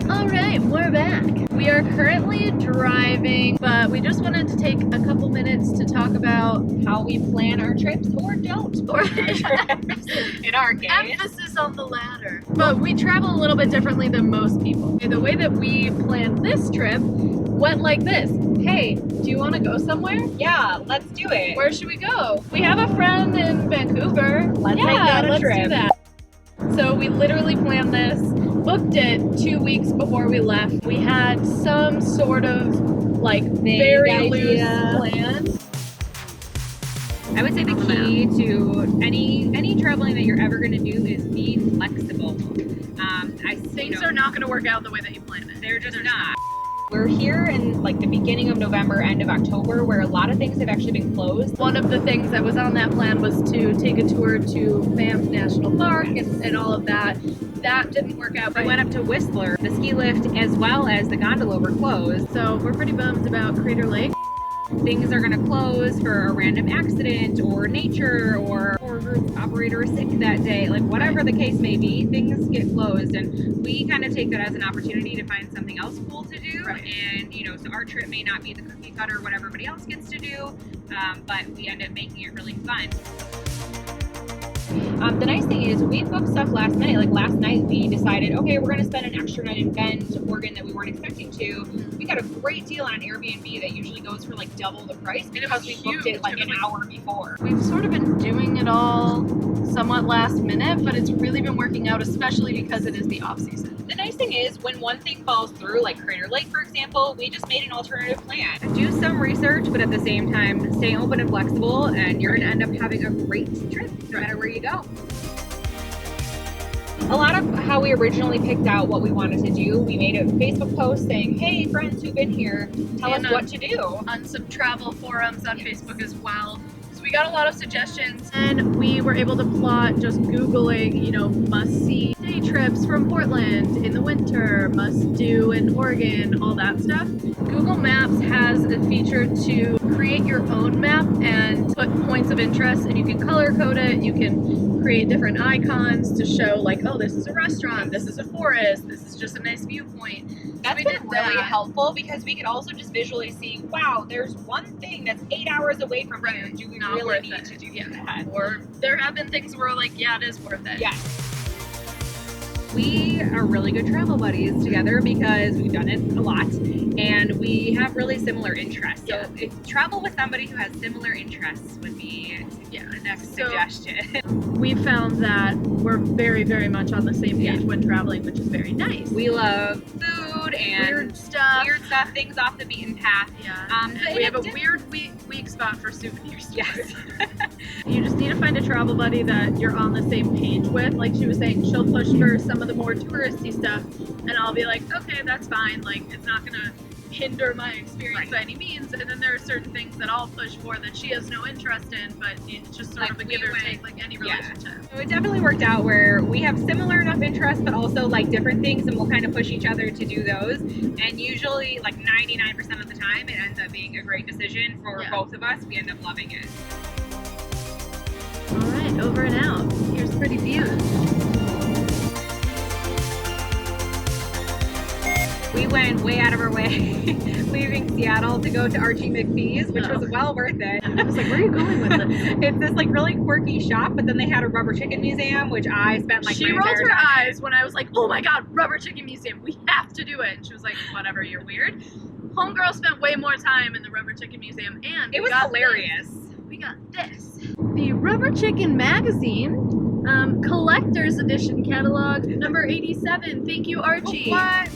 Alright, we're back. We are currently driving, but we just wanted to take a couple minutes to talk about how we plan our trips or don't or in our case. Emphasis on the latter. But we travel a little bit differently than most people. The way that we planned this trip went like this. Hey, do you want to go somewhere? Yeah, let's do it. Where should we go? We have a friend in Vancouver. Let's make that a let's trip. do that. So we literally planned this, booked it 2 weeks before we left. We had some sort of like very loose plan. I would say the key to any traveling that you're ever going to do is be flexible. Things are not going to work out the way that you planned it. They're just not. We're here in like the beginning of November, end of October, where a lot of things have actually been closed. One of the things that was on that plan was to take a tour to Banff National Park and all of that. That didn't work out. We went up to Whistler. The ski lift as well as the gondola were closed. So we're pretty bummed about Crater Lake. Things are going to close for a random accident or nature or group operator is sick that day, like whatever the case may be, things get closed, and we kind of take that as an opportunity to find something else cool to do. And so our trip may not be the cookie cutter what everybody else gets to do, but we end up making it really fun. The nice thing is we booked stuff last minute. Like last night we decided, okay, we're going to spend an extra night in Bend, Oregon that we weren't expecting to. We got a great deal on an Airbnb that usually goes for like double the price because we booked it like an hour before. We've sort of been doing it all somewhat last minute, but it's really been working out, especially because it is the off season. The nice thing is when one thing falls through, like Crater Lake, for example, we just made an alternative plan. Do some research, but at the same time, stay open and flexible, and you're going to end up having a great trip no matter where you go. A lot of how we originally picked out what we wanted to do, we made a Facebook post saying, hey, friends who've been here, tell us what to do. On some travel forums on Facebook as well. So we got a lot of suggestions, and we were able to plot just Googling, must-see day trips from Portland in the winter, must-do in Oregon, all that stuff. Google Maps has a feature to create your own map and put points of interest, and you can color code it, you can create different icons to show like, oh, this is a restaurant, this is a forest, this is just a nice viewpoint. That's been really helpful because we could also just visually see, wow, there's one thing that's 8 hours away from here. Do we really need to do that? Or there have been things where we're like, yeah, it is worth it. Yes. We are really good travel buddies together because we've done it a lot and we have really similar interests. So if travel with somebody who has similar interests would be the next suggestion. We found that we're very, very much on the same page when traveling, which is very nice. We love food and weird stuff, things off the beaten path. We have a weird weak spot for souvenirs. Yes. You just need to find a travel buddy that you're on the same page with. Like she was saying, she'll push for some of the more touristy stuff, and I'll be like, okay, that's fine. Like it's not gonna hinder my experience by any means. And then there are certain things that I'll push for that she has no interest in, but it's just sort of a give or take, like any relationship. So it definitely worked out where we have similar enough interests, but also like different things, and we'll kind of push each other to do those. And usually, like 99% of the time, it ends up being a great decision for both of us. We end up loving it. All right, over and out. Here's pretty views. We went way out of our way leaving Seattle to go to Archie McPhee's, which was well worth it. I was like, where are you going with this? It's this like really quirky shop, but then they had a rubber chicken museum, which I spent like She rolled her eyes when I was like, oh my god, rubber chicken museum, we have to do it. And she was like, whatever, you're weird. Homegirl spent way more time in the rubber chicken museum, and it was hilarious. We got this. The Rubber Chicken Magazine collector's edition catalog number 87. Thank you, Archie. What?